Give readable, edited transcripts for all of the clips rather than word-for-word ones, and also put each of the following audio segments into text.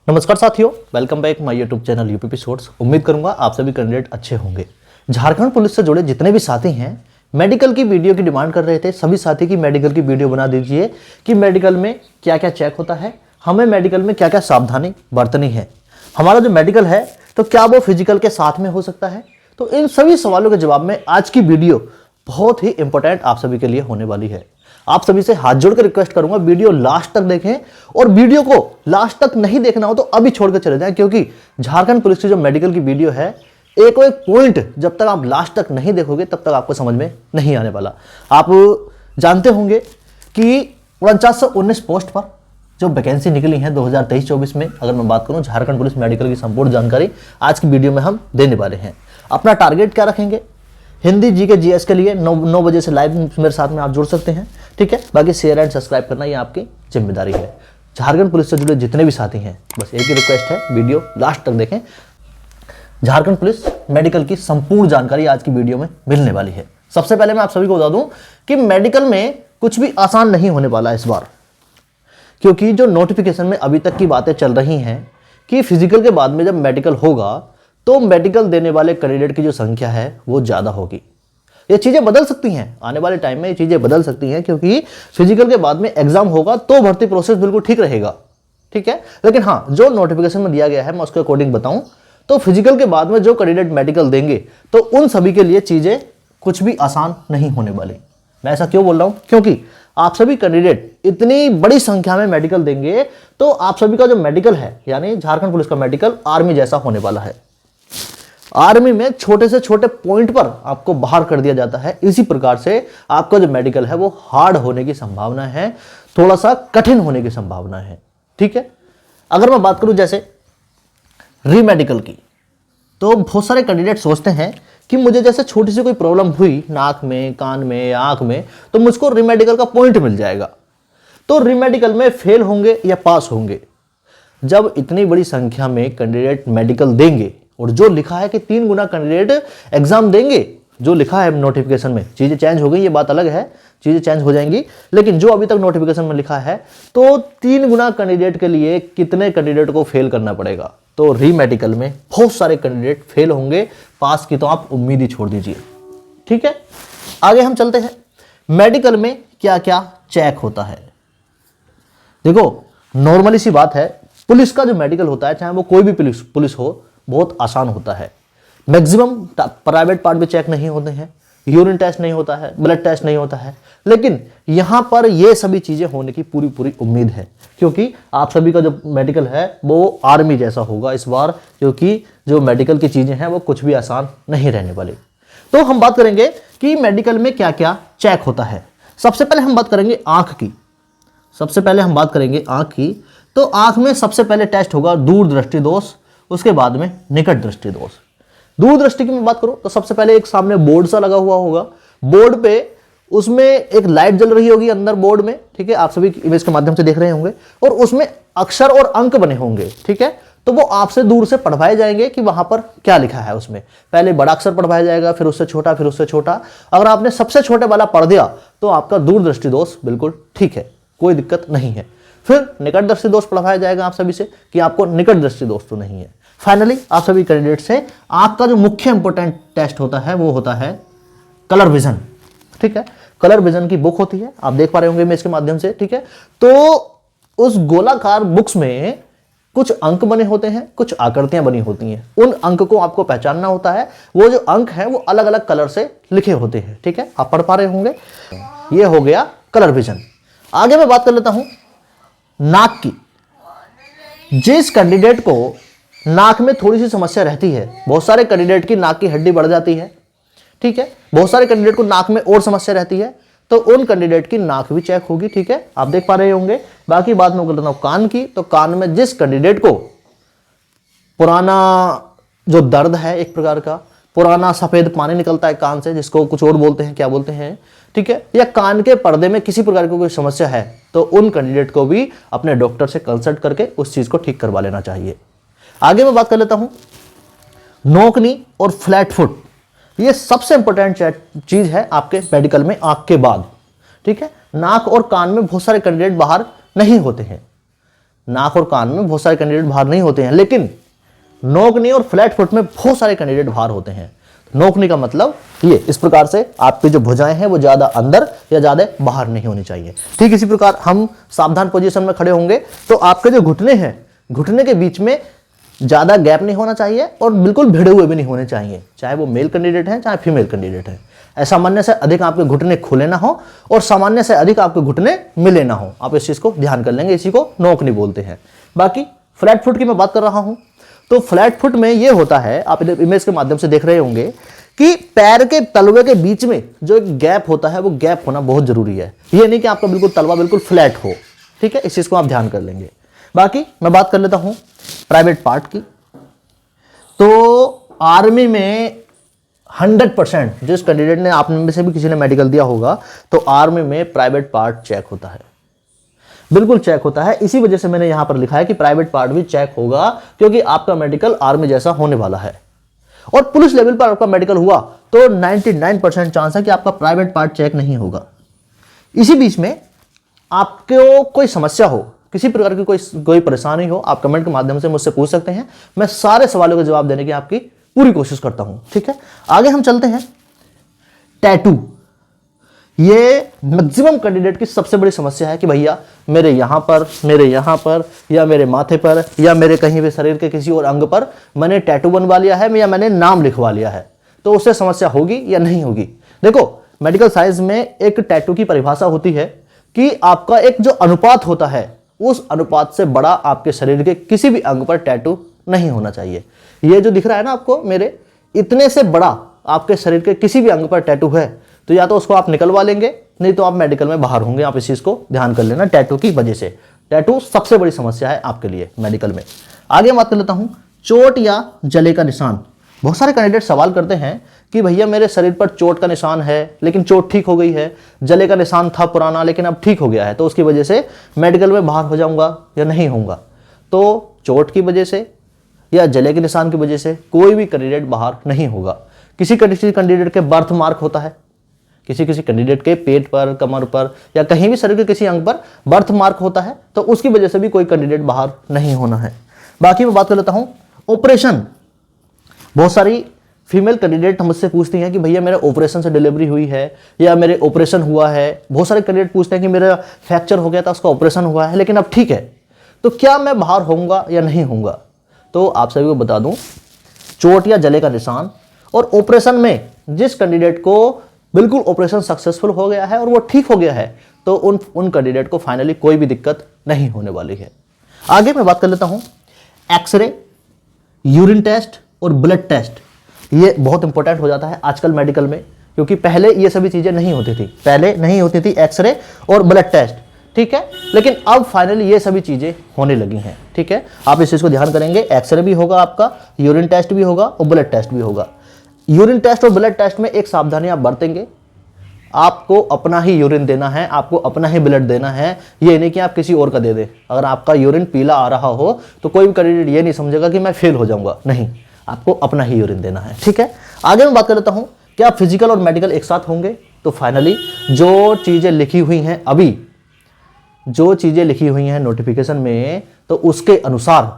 नमस्कार साथियों, welcome back my YouTube channel UPP shorts. उम्मीद करूंगा आप सभी कैंडिडेट अच्छे होंगे। झारखंड पुलिस से जुड़े जितने भी साथी हैं मेडिकल की वीडियो की डिमांड कर रहे थे, सभी साथी की मेडिकल की वीडियो बना दीजिए कि मेडिकल में क्या क्या चेक होता है, हमें मेडिकल में क्या क्या सावधानी बरतनी है, हमारा जो मेडिकल है तो क्या वो फिजिकल के साथ में हो सकता है। तो इन सभी सवालों के जवाब में आज की वीडियो बहुत ही इंपॉर्टेंट आप सभी के लिए होने वाली है। आप सभी से हाथ जोड़कर रिक्वेस्ट करूंगा वीडियो लास्ट तक देखें, और वीडियो को लास्ट तक नहीं देखना हो तो अभी छोड़कर चले जाएं, क्योंकि झारखंड पुलिस की जो मेडिकल की वीडियो है एक पॉइंट जब तक आप लास्ट तक नहीं देखोगे तब तक आपको समझ में नहीं आने वाला। आप जानते होंगे कि 4919 पोस्ट पर जो वैकेंसी निकली है 2023-24 में, अगर मैं बात करूं झारखंड पुलिस मेडिकल की संपूर्ण जानकारी आज की वीडियो में हम देने वाले हैं। अपना टारगेट क्या रखेंगे, हिंदी जीके जीएस के लिए 9 बजे से लाइव मेरे साथ में आप जुड़ सकते हैं, ठीक है। बाकी शेयर एंड सब्सक्राइब करना ये आपकी जिम्मेदारी है। झारखंड पुलिस से जुड़े जितने भी साथी हैं बस एक ही रिक्वेस्ट है, वीडियो लास्ट तक देखें। झारखंड पुलिस मेडिकल की संपूर्ण जानकारी आज की वीडियो में मिलने वाली है। सबसे पहले मैं आप सभी को बता दूं कि मेडिकल में कुछ भी आसान नहीं होने वाला इस बार, क्योंकि जो नोटिफिकेशन में अभी तक की बातें चल रही हैं कि फिजिकल के बाद में जब मेडिकल होगा तो मेडिकल देने वाले कैंडिडेट की जो संख्या है वो ज़्यादा होगी। ये चीज़ें बदल सकती हैं, आने वाले टाइम में ये चीज़ें बदल सकती हैं, क्योंकि फिजिकल के बाद में एग्जाम होगा तो भर्ती प्रोसेस बिल्कुल ठीक रहेगा, ठीक है। लेकिन हाँ, जो नोटिफिकेशन में दिया गया है मैं उसके अकॉर्डिंग बताऊं तो फिजिकल के बाद में जो कैंडिडेट मेडिकल देंगे तो उन सभी के लिए चीज़ें कुछ भी आसान नहीं होने वाली। मैं ऐसा क्यों बोल रहा हूं, क्योंकि आप सभी कैंडिडेट इतनी बड़ी संख्या में मेडिकल देंगे तो आप सभी का जो मेडिकल है यानी झारखंड पुलिस का मेडिकल आर्मी जैसा होने वाला है। आर्मी में छोटे से छोटे पॉइंट पर आपको बाहर कर दिया जाता है, इसी प्रकार से आपका जो मेडिकल है वो हार्ड होने की संभावना है, थोड़ा सा कठिन होने की संभावना है, ठीक है। अगर मैं बात करूं जैसे री मेडिकल की, तो बहुत सारे कैंडिडेट सोचते हैं कि मुझे जैसे छोटी सी कोई प्रॉब्लम हुई नाक में, कान में या आंख में तो मुझको री मेडिकल का पॉइंट मिल जाएगा। तो री मेडिकल में फेल होंगे या पास होंगे। जब इतनी बड़ी संख्या में कैंडिडेट मेडिकल देंगे और जो लिखा है कि 3 गुना कैंडिडेट एग्जाम देंगे, जो लिखा है नोटिफिकेशन में, चीज़ें चेंज हो गई ये बात अलग है, चीज़ें चेंज हो जाएंगी, लेकिन जो अभी तक नोटिफिकेशन में लिखा है तो 3 गुना कैंडिडेट के लिए कितने कैंडिडेट को फेल करना पड़ेगा। तो री मेडिकल में बहुत सारे कैंडिडेट फेल होंगे, पास की तो आप उम्मीद ही छोड़ दीजिए, ठीक है। आगे हम चलते हैं, मेडिकल में क्या क्या चेक होता है। देखो नॉर्मली सी बात है, पुलिस का जो मेडिकल होता है चाहे वो कोई भी पुलिस हो बहुत आसान होता है। मैक्सिमम प्राइवेट पार्ट भी चेक नहीं होते हैं, यूरिन टेस्ट नहीं होता है, ब्लड टेस्ट नहीं होता है, लेकिन यहां पर ये सभी चीजें होने की पूरी पूरी उम्मीद है, क्योंकि आप सभी का जो मेडिकल है वो आर्मी जैसा होगा इस बार, क्योंकि जो मेडिकल की चीजें हैं वो कुछ भी आसान नहीं रहने वाली। तो हम बात करेंगे कि मेडिकल में क्या क्या चेक होता है। सबसे पहले हम बात करेंगे आंख की। सबसे पहले हम बात करेंगे आंख की, तो आंख में सबसे पहले टेस्ट होगा दूरदृष्टि दोष, उसके बाद में निकट दृष्टि दोष। दूरदृष्टि की मैं बात करूं तो सबसे पहले एक सामने बोर्ड सा लगा हुआ होगा, बोर्ड पे उसमें एक लाइट जल रही होगी अंदर बोर्ड में, ठीक है, आप सभी इमेज के माध्यम से देख रहे होंगे, और उसमें अक्षर और अंक बने होंगे, ठीक है। तो वो आपसे दूर से पढ़वाए जाएंगे कि वहां पर क्या लिखा है। उसमें पहले बड़ा अक्षर पढ़वाया जाएगा, फिर उससे छोटा, फिर उससे छोटा। अगर आपने सबसे छोटे वाला पढ़ दिया तो आपका दूरदृष्टि दोष बिल्कुल ठीक है, कोई दिक्कत नहीं है। फिर निकट दृष्टि दोष पढ़वाया जाएगा आप सभी से कि आपको निकट दृष्टि दोष तो नहीं है। फाइनली आप सभी कैंडिडेट से आपका जो मुख्य इंपॉर्टेंट टेस्ट होता है वो होता है कलर विजन, ठीक है। कलर विजन की बुक होती है, आप देख पा रहे होंगे मैं इसके माध्यम से, ठीक है। तो उस गोलाकार बुक्स में कुछ अंक बने होते हैं, कुछ आकृतियां बनी होती हैं, उन अंक को आपको पहचानना होता है। वो जो अंक हैं वो अलग अलग कलर से लिखे होते हैं, ठीक है, आप पढ़ पा रहे होंगे। ये हो गया कलर विजन। आगे मैं बात कर लेता हूं नाक की। जिस कैंडिडेट को नाक में थोड़ी सी समस्या रहती है, बहुत सारे कैंडिडेट की नाक की हड्डी बढ़ जाती है, ठीक है, बहुत सारे कैंडिडेट को नाक में और समस्या रहती है, तो उन कैंडिडेट की नाक भी चेक होगी, ठीक है, आप देख पा रहे होंगे। बाकी बात मैं करता हूं कान की, तो कान में जिस कैंडिडेट को पुराना जो दर्द है, एक प्रकार का पुराना सफेद पानी निकलता है कान से, जिसको कुछ और बोलते हैं, क्या बोलते हैं, ठीक है, या कान के पर्दे में किसी प्रकार की कोई समस्या है, तो उन कैंडिडेट को भी अपने डॉक्टर से कंसल्ट करके उस चीज को ठीक करवा लेना चाहिए। आगे मैं बात कर लेता हूं नोकनी और फ्लैट फुट। ये सबसे इंपॉर्टेंट चीज है आपके मेडिकल में आंख के बाद, ठीक है। नाक और कान में बहुत सारे कैंडिडेट बाहर नहीं होते हैं। नाक और कान में बहुत सारे कैंडिडेट बाहर नहीं होते हैं, लेकिन नोकनी और फ्लैट फुट में बहुत सारे कैंडिडेट बाहर होते हैं। नोकनी का मतलब ये इस प्रकार से आपकी जो भुजाएं हैं वो ज्यादा अंदर या ज्यादा बाहर नहीं होनी चाहिए। ठीक इसी प्रकार हम सावधान पोजीशन में खड़े होंगे तो आपके जो घुटने हैं, घुटने के बीच में ज्यादा गैप नहीं होना चाहिए और बिल्कुल भिड़े हुए भी नहीं होने चाहिए, चाहे वो मेल कैंडिडेट है चाहे फीमेल कैंडिडेट है। सामान्य से अधिक आपके घुटने खुले ना हो और सामान्य से अधिक आपके घुटने मिले ना हो। आप इस चीज को ध्यान कर लेंगे, इसी को नोकनी बोलते हैं। बाकी फ्लैट फुट की मैं बात कर रहा हूं तो फ्लैट फुट में ये होता है, आप इमेज के माध्यम से देख रहे होंगे कि पैर के तलवे के बीच में जो एक गैप होता है वो गैप होना बहुत जरूरी है। ये नहीं कि आपका बिल्कुल तलवा बिल्कुल फ्लैट हो। ठीक है, इस चीज को आप ध्यान कर लेंगे। बाकी मैं बात कर लेता हूं प्राइवेट पार्ट की। तो आर्मी में 100% जिस कैंडिडेट ने, आप में से भी किसी ने मेडिकल दिया होगा, तो आर्मी में प्राइवेट पार्ट चेक होता है, बिल्कुल चेक होता है। इसी वजह से मैंने यहां पर लिखा है कि प्राइवेट पार्ट भी चेक होगा, क्योंकि आपका मेडिकल आर्मी जैसा होने वाला है। और पुलिस लेवल पर आपका मेडिकल हुआ तो 99% चांस है कि आपका प्राइवेट पार्ट चेक नहीं होगा। इसी बीच में आपको कोई समस्या हो, किसी प्रकार की कोई परेशानी हो, आप कमेंट के माध्यम से मुझसे पूछ सकते हैं। मैं सारे सवालों का जवाब देने की आपकी पूरी कोशिश करता हूं। ठीक है, आगे हम चलते हैं। टैटू, ये मैक्सिमम कैंडिडेट की सबसे बड़ी समस्या है कि भैया मेरे यहां पर, मेरे यहां पर, या मेरे माथे पर, या मेरे कहीं भी शरीर के किसी और अंग पर मैंने टैटू बनवा लिया है या मैंने नाम लिखवा लिया है, तो उससे समस्या होगी या नहीं होगी। देखो, मेडिकल साइंस में एक टैटू की परिभाषा होती है कि आपका एक जो अनुपात होता है, उस अनुपात से बड़ा आपके शरीर के किसी भी अंग पर टैटू नहीं होना चाहिए। ये जो दिख रहा है ना आपको मेरे, इतने से बड़ा आपके शरीर के किसी भी अंग पर टैटू है तो या तो उसको आप निकलवा लेंगे, नहीं तो आप मेडिकल में बाहर होंगे। आप इस चीज को ध्यान कर लेना, टैटू की वजह से। टैटू सबसे बड़ी समस्या है आपके लिए मेडिकल में। आगे बात कर लेता हूं, चोट या जले का निशान। बहुत सारे कैंडिडेट सवाल करते हैं कि भैया मेरे शरीर पर चोट का निशान है लेकिन चोट ठीक हो गई है, जले का निशान था पुराना लेकिन अब ठीक हो गया है, तो उसकी वजह से मेडिकल में बाहर हो जाऊंगा या नहीं होऊंगा। तो चोट की वजह से या जले के निशान की वजह से कोई भी कैंडिडेट बाहर नहीं होगा। किसी कैंडिडेट के बर्थ मार्क होता है, किसी कैंडिडेट के पेट पर, कमर पर, या कहीं भी शरीर के किसी अंग पर बर्थ मार्क होता है, तो उसकी वजह से भी कोई कैंडिडेट बाहर नहीं होना है। बाकी मैं बात कर लेता हूं ऑपरेशन। बहुत सारी फीमेल कैंडिडेट मुझसे पूछती हैं कि भैया मेरे ऑपरेशन से डिलीवरी हुई है या मेरे ऑपरेशन हुआ है। बहुत सारे कैंडिडेट पूछते हैं कि मेरा फ्रैक्चर हो गया था, उसका ऑपरेशन हुआ है लेकिन अब ठीक है, तो क्या मैं बाहर होऊंगा या नहीं होऊंगा। तो आप सभी को बता दूं, चोट या जले का निशान और ऑपरेशन में जिस कैंडिडेट को बिल्कुल ऑपरेशन सक्सेसफुल हो गया है और वो ठीक हो गया है, तो उन कैंडिडेट को फाइनली कोई भी दिक्कत नहीं होने वाली है। आगे मैं बात कर लेता हूं एक्सरे, यूरिन टेस्ट और ब्लड टेस्ट। ये बहुत इंपॉर्टेंट हो जाता है आजकल मेडिकल में, क्योंकि पहले ये सभी चीजें नहीं होती थी। पहले नहीं होती थी एक्सरे और ब्लड टेस्ट, ठीक है, लेकिन अब फाइनली ये सभी चीजें होने लगी हैं। ठीक है, आप इस चीज को ध्यान करेंगे, एक्सरे भी होगा आपका, यूरिन टेस्ट भी होगा और ब्लड टेस्ट भी होगा। यूरिन टेस्ट और ब्लड टेस्ट में एक सावधानी आप बरतेंगे, आपको अपना ही यूरिन देना है, आपको अपना ही ब्लड देना है। ये नहीं कि आप किसी और का दे दें। अगर आपका यूरिन पीला आ रहा हो तो कोई भी कैंडिडेट ये नहीं समझेगा कि मैं फेल हो जाऊंगा, नहीं, आपको अपना ही यूरिन देना है। ठीक है, आगे मैं बात कर लेता हूं, क्या फिजिकल और मेडिकल एक साथ होंगे। तो फाइनली जो चीजें लिखी हुई हैं, अभी जो चीजें लिखी हुई हैं नोटिफिकेशन में, तो उसके अनुसार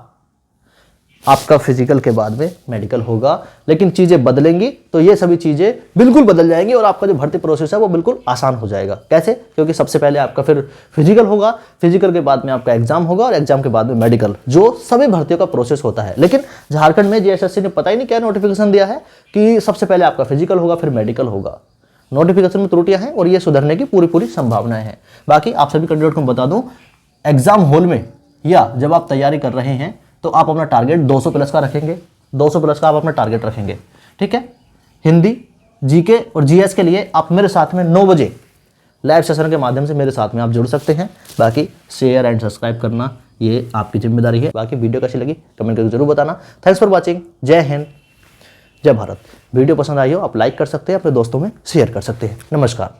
आपका फिजिकल के बाद में मेडिकल होगा। लेकिन चीजें बदलेंगी तो ये सभी चीजें बिल्कुल बदल जाएंगी और आपका जो भर्ती प्रोसेस है वो बिल्कुल आसान हो जाएगा। कैसे? क्योंकि सबसे पहले आपका फिर फिजिकल होगा, फिजिकल के बाद में आपका एग्जाम होगा और एग्जाम के बाद में मेडिकल, जो सभी भर्तियों का प्रोसेस होता है। लेकिन झारखंड में जीएसएससी ने पता ही नहीं क्या नोटिफिकेशन दिया है कि सबसे पहले आपका फिजिकल होगा फिर मेडिकल होगा। नोटिफिकेशन में त्रुटियां हैं और ये सुधरने की पूरी संभावनाएं हैं। बाकी आप सभी कैंडिडेट को बता दूं, एग्जाम हॉल में या जब आप तैयारी कर रहे हैं तो आप अपना टारगेट 200 प्लस का रखेंगे, 200 प्लस का आप अपना टारगेट रखेंगे। ठीक है, हिंदी, जीके और जीएस के लिए आप मेरे साथ में 9 बजे लाइव सेशन के माध्यम से मेरे साथ में आप जुड़ सकते हैं। बाकी शेयर एंड सब्सक्राइब करना ये आपकी जिम्मेदारी है। बाकी वीडियो कैसी लगी कमेंट करके जरूर बताना। Thanks for watching. जय हिंद, जय भारत। वीडियो पसंद आई हो आप लाइक कर सकते हैं, अपने दोस्तों में शेयर कर सकते हैं। नमस्कार।